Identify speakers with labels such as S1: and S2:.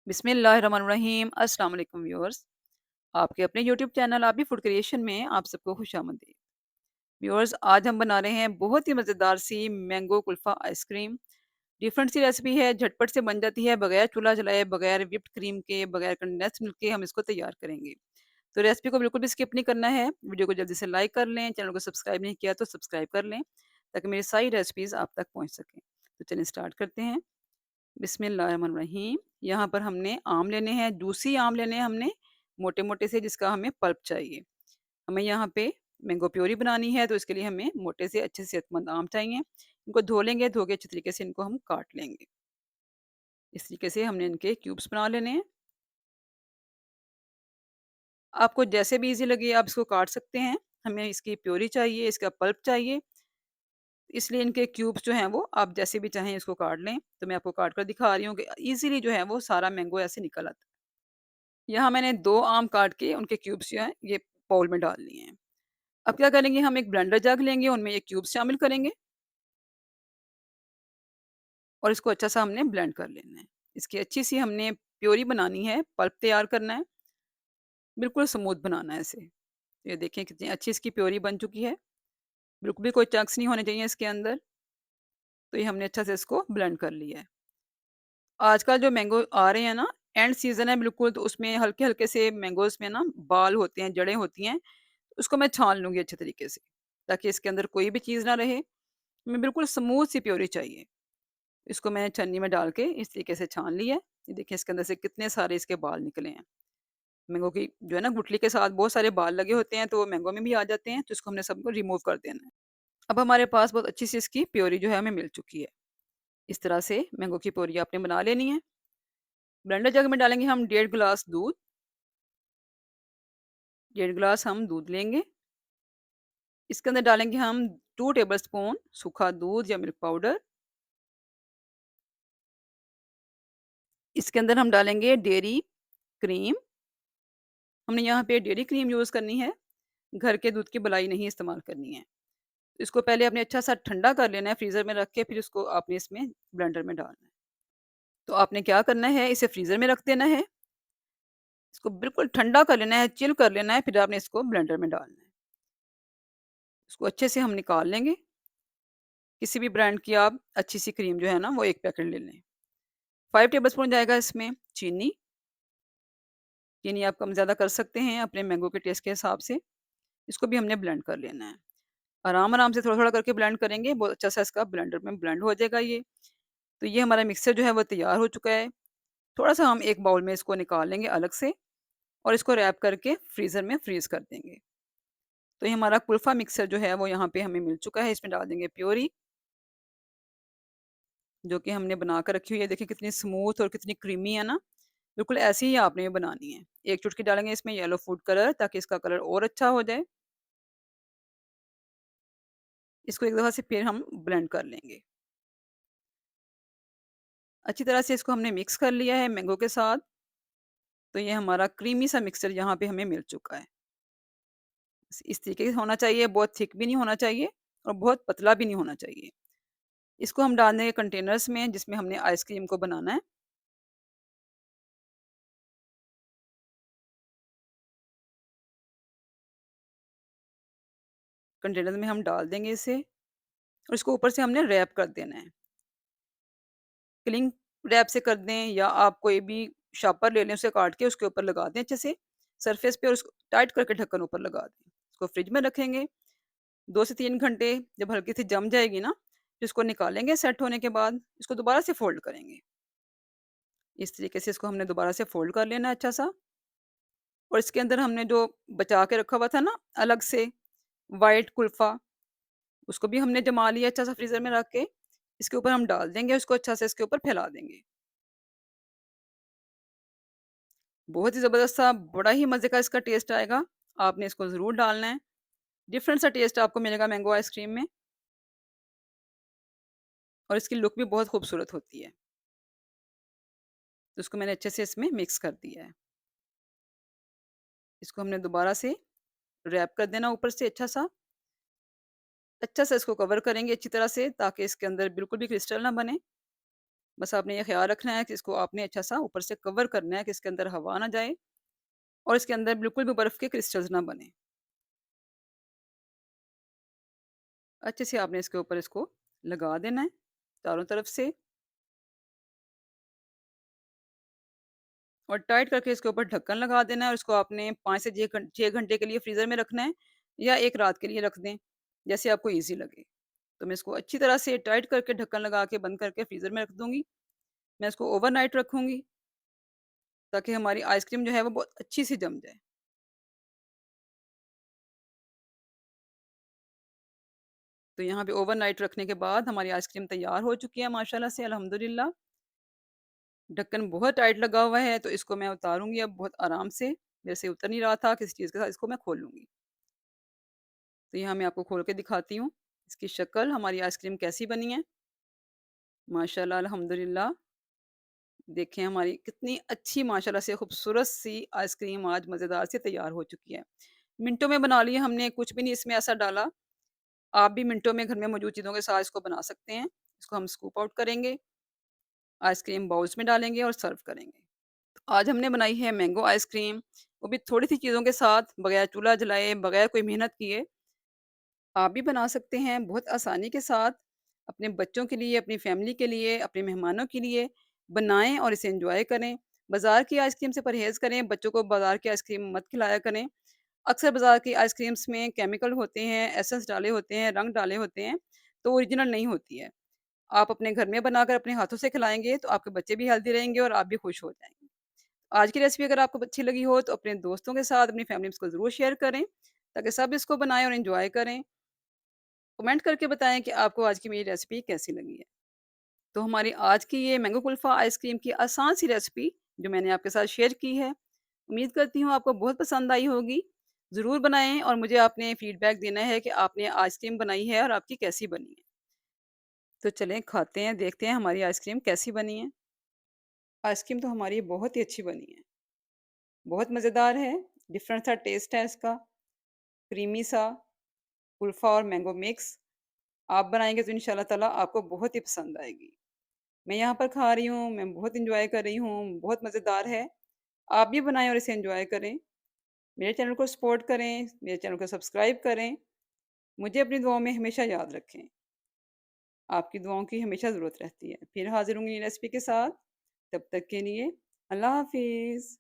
S1: बिस्मिल्लाहिर्रहमानिर्रहीम। अस्सलाम वालेकुम व्यूअर्स। आपके अपने यूट्यूब चैनल आप भी फूड क्रिएशन में आप सबको खुशामदीद। व्यूअर्स, आज हम बना रहे हैं बहुत ही मज़ेदार सी मैंगो कुल्फ़ा आइसक्रीम। डिफरेंट सी रेसिपी है, झटपट से बन जाती है, बगैर चूल्हा जलाए, बगैर व्हिप्ड क्रीम के, बगैर कंडेंस्ड मिल्क के हम इसको तैयार करेंगे। तो रेसिपी को बिल्कुल भी स्किप नहीं करना है। वीडियो को जल्दी से लाइक कर लें, चैनल को सब्सक्राइब नहीं किया तो सब्सक्राइब कर लें, ताकि मेरी सारी रेसिपीज़ आप तक पहुँच सकें। तो चलिए स्टार्ट करते हैं। बिस्मिल्लाहिर्रहमानिर्रहीम। यहाँ पर हमने आम लेने हैं, जूसी आम लेने हैं हमने, मोटे-मोटे से, जिसका हमें पल्प चाहिए। हमें यहाँ पे मैंगो प्यूरी बनानी है, तो इसके लिए हमें मोटे से अच्छे सेहतमंद आम चाहिए। इनको धो लेंगे, धो के अच्छी तरीके से इनको हम काट लेंगे। इस तरीके से हमने इनके क्यूब्स बना लेने हैं। आपको जैसे भी ईज़ी लगे आप इसको काट सकते हैं। हमें इसकी प्यूरी चाहिए, इसका पल्प चाहिए, इसलिए इनके क्यूब्स जो हैं वो आप जैसे भी चाहें इसको काट लें। तो मैं आपको काट कर दिखा रही हूँ कि ईज़िली जो है वो सारा मैंगो ऐसे निकल आता है। यहाँ मैंने 2 आम काट के उनके क्यूब्स जो हैं ये बाउल में डाल लिए हैं। अब क्या करेंगे, हम एक ब्लेंडर जग लेंगे, उनमें ये क्यूब्स शामिल करेंगे और इसको अच्छा-सा हमने ब्लेंड कर लेना है। इसकी अच्छी-सी हमने प्यूरी बनानी है, पल्प तैयार करना है, बिल्कुल स्मूथ बनाना है इसे। ये देखें कितनी अच्छी इसकी प्यूरी बन चुकी है, बिल्कुल भी कोई चंक्स नहीं होने चाहिए इसके अंदर। तो ये हमने अच्छा से इसको ब्लेंड कर लिया है। आजकल जो मैंगो आ रहे हैं ना, एंड सीज़न है बिल्कुल, तो उसमें हल्के-हल्के से मैंगोज़ में ना बाल होते हैं, जड़ें होती हैं, उसको मैं छान लूँगी अच्छे तरीके से, ताकि इसके अंदर कोई भी चीज़ ना रहे। हमें बिल्कुल स्मूथ सी प्यूरी चाहिए। इसको मैंने छन्नी में डाल के इस तरीके से छान लिया है। ये देखिए इसके अंदर से कितने सारे इसके बाल निकले हैं। मैंगो की जो है ना गुठली के साथ बहुत सारे बाल लगे होते हैं, तो वो मैंगो में भी आ जाते हैं, तो इसको हमने सबको रिमूव कर देना है। अब हमारे पास बहुत अच्छी सी इसकी प्यूरी जो है हमें मिल चुकी है। इस तरह से मैंगो की प्यूरी आपने बना लेनी है। ब्लेंडर जग में डालेंगे हम 1.5 गिलास दूध। 1.5 गिलास हम दूध लेंगे। इसके अंदर डालेंगे हम 2 टेबलस्पून सूखा दूध या मिल्क पाउडर। इसके अंदर हम डालेंगे डेयरी क्रीम। हमने यहाँ पे डेयरी क्रीम यूज़ करनी है, घर के दूध की मलाई नहीं इस्तेमाल करनी है। इसको पहले आपने अच्छा-सा ठंडा कर लेना है फ्रीज़र में रख के, फिर उसको आपने इसमें ब्लेंडर में डालना है। तो आपने क्या करना है, इसे फ्रीज़र में रख देना है, इसको बिल्कुल ठंडा कर लेना है, चिल कर लेना है, फिर आपने इसको ब्लेंडर में डालना है। इसको अच्छे से हम निकाल लेंगे। किसी भी ब्रांड की आप अच्छी-सी क्रीम जो है ना, वो 1 पैकेट ले लें। 5 टेबलस्पून जाएगा इसमें चीनी। चीनी आप कम-ज़्यादा कर सकते हैं अपने मैंगो के टेस्ट के हिसाब से। इसको भी हमने ब्लेंड कर लेना है। आराम-आराम से थोड़ा-थोड़ा करके ब्लेंड करेंगे, बहुत अच्छा-सा इसका ब्लेंडर में ब्लेंड हो जाएगा ये। तो ये हमारा मिक्सचर जो है वो तैयार हो चुका है। थोड़ा-सा हम एक बाउल में इसको निकाल लेंगे अलग से और इसको रैप करके फ्रीज़र में फ्रीज़ कर देंगे। तो ये हमारा कुल्फ़ा मिक्सचर जो है वो यहाँ पे हमें मिल चुका है। इसमें डाल देंगे प्यूरी, जो कि हमने बना कर रखी हुई है। देखिए कितनी स्मूथ और कितनी क्रीमी है ना। बिल्कुल ऐसी ही आपने ये बनानी है। 1 चुटकी डालेंगे इसमें येलो फूड कलर, ताकि इसका कलर और अच्छा हो जाए। इसको एक दफ़ा से फिर हम ब्लेंड कर लेंगे। अच्छी तरह से इसको हमने मिक्स कर लिया है मैंगो के साथ। तो ये हमारा क्रीमी सा मिक्सचर यहाँ पे हमें मिल चुका है। इस तरीके से होना चाहिए, बहुत थिक भी नहीं होना चाहिए और बहुत पतला भी नहीं होना चाहिए। इसको हम डाल देंगे कंटेनर्स में जिसमें हमने आइसक्रीम को बनाना है। कंटेनर में हम डाल देंगे इसे और इसको ऊपर से हमने रैप कर देना है। क्लिंग रैप से कर दें या आप कोई भी शॉपर ले लें, उसे काट के उसके ऊपर लगा दें अच्छे से सरफेस पे और उसको टाइट करके ढक्कन ऊपर लगा दें। इसको फ्रिज में रखेंगे 2 से 3 घंटे। जब हल्की सी जम जाएगी ना, तो इसको निकालेंगे सेट होने के बाद, इसको दोबारा से फ़ोल्ड करेंगे। इस तरीके से इसको हमने दोबारा से फ़ोल्ड कर लेना है अच्छा-सा और इसके अंदर हमने जो बचा के रखा हुआ था ना अलग से व्हाइट कुल्फ़ा, उसको भी हमने जमा लिया अच्छा-सा फ्रीज़र में रख के। इसके ऊपर हम डाल देंगे, उसको अच्छा से इसके ऊपर फैला देंगे। बहुत ही ज़बरदस्त सा, बड़ा ही मज़े का इसका टेस्ट आएगा। आपने इसको ज़रूर डालना है। डिफरेंट सा टेस्ट आपको मिलेगा मैंगो आइसक्रीम में और इसकी लुक भी बहुत खूबसूरत होती है। तो इसको मैंने अच्छे से इसमें मिक्स कर दिया है। इसको हमने दोबारा से रैप कर देना ऊपर से अच्छा-सा। अच्छा-सा इसको कवर करेंगे अच्छी तरह से, ताकि इसके अंदर बिल्कुल भी क्रिस्टल ना बने। बस आपने ये ख़्याल रखना है कि इसको आपने अच्छा-सा ऊपर से कवर करना है कि इसके अंदर हवा ना जाए और इसके अंदर बिल्कुल भी बर्फ़ के क्रिस्टल्स ना बने। अच्छे से आपने इसके ऊपर इसको लगा देना है, चारों तरफ से और टाइट करके इसके ऊपर ढक्कन लगा देना है और इसको आपने 5 से 6 घंटे के लिए फ्रीज़र में रखना है या 1 रात के लिए रख दें, जैसे आपको ईज़ी लगे। तो मैं इसको अच्छी तरह से टाइट करके ढक्कन लगा के बंद करके फ्रीज़र में रख दूँगी। मैं इसको ओवरनाइट रखूँगी ताकि हमारी आइसक्रीम जो है वो बहुत अच्छी सी जम जाए। तो यहाँ पे ओवरनाइट रखने के बाद हमारी आइसक्रीम तैयार हो चुकी है माशाल्लाह से अल्हम्दुलिल्लाह। ढक्कन बहुत टाइट लगा हुआ है तो इसको मैं उतारूँगी अब बहुत आराम से। मेरे से उतर नहीं रहा था किसी चीज़ के साथ इसको मैं खोल लूँगी। तो यहाँ मैं आपको खोल के दिखाती हूँ, इसकी शक्ल हमारी आइसक्रीम कैसी बनी है। माशाल्लाह अल्हम्दुलिल्लाह। देखें हमारी कितनी अच्छी माशाल्लाह से खूबसूरत सी आइसक्रीम आज मज़ेदार से तैयार हो चुकी है। मिनटों में बना ली है हमने, कुछ भी नहीं इसमें ऐसा डाला। आप भी मिनटों में घर में मौजूद चीज़ों के साथ इसको बना सकते हैं। इसको हम स्कूप आउट करेंगे, आइसक्रीम बाउल्स में डालेंगे और सर्व करेंगे। आज हमने बनाई है मैंगो आइसक्रीम, वो भी थोड़ी-सी चीज़ों के साथ, बगैर चूल्हा जलाए, बगैर कोई मेहनत किए। आप भी बना सकते हैं बहुत आसानी के साथ, अपने बच्चों के लिए, अपनी फैमिली के लिए, अपने मेहमानों के लिए बनाएँ और इसे एन्जॉय करें। बाज़ार की आइसक्रीम से परहेज़ करें, बच्चों को बाज़ार की आइसक्रीम मत खिलाया करें। अक्सर बाज़ार की आइसक्रीम्स में केमिकल होते हैं, एसेंस डाले होते हैं, रंग डाले होते हैं, तो ओरिजिनल नहीं होती है। आप अपने घर में बनाकर अपने हाथों से खिलाएँगे, तो आपके बच्चे भी हेल्दी रहेंगे और आप भी खुश हो जाएँगे। आज की रेसिपी अगर आपको अच्छी लगी हो, तो अपने दोस्तों के साथ, अपनी फैमिली में इसको ज़रूर शेयर करें, ताकि सब इसको बनाएँ और एन्जॉय करें। कमेंट करके बताएँ कि आपको आज की मेरी रेसिपी कैसी लगी है। तो हमारी आज की ये मैंगो कुल्फ़ा आइसक्रीम की आसान सी रेसिपी जो मैंने आपके साथ शेयर की है, उम्मीद करती हूँ आपको बहुत पसंद आई होगी। ज़रूर बनाएँ और मुझे आपने फीडबैक देना है कि आपने आइसक्रीम बनाई है और आपकी कैसी बनी है। तो चलें खाते हैं, देखते हैं हमारी आइसक्रीम कैसी बनी है। आइसक्रीम तो हमारी बहुत ही अच्छी बनी है। बहुत मज़ेदार है, डिफरेंट सा टेस्ट है इसका, क्रीमी सा कुल्फ़ा और मैंगो मिक्स। आप बनाएँगे तो इंशाअल्लाह ताला आपको बहुत ही पसंद आएगी। मैं यहाँ पर खा रही हूँ, मैं बहुत एन्जॉय कर रही हूँ, बहुत मज़ेदार है। आप भी बनाएँ और इसे एन्जॉय करें। मेरे चैनल को सपोर्ट करें, मेरे चैनल को सब्सक्राइब करें। मुझे अपनी दुआओं में हमेशा याद रखें। आपकी दुआओं की हमेशा ज़रूरत रहती है। फिर हाज़िर होंगी नई रेसिपी के साथ, तब तक के लिए अल्लाह हाफ़िज़।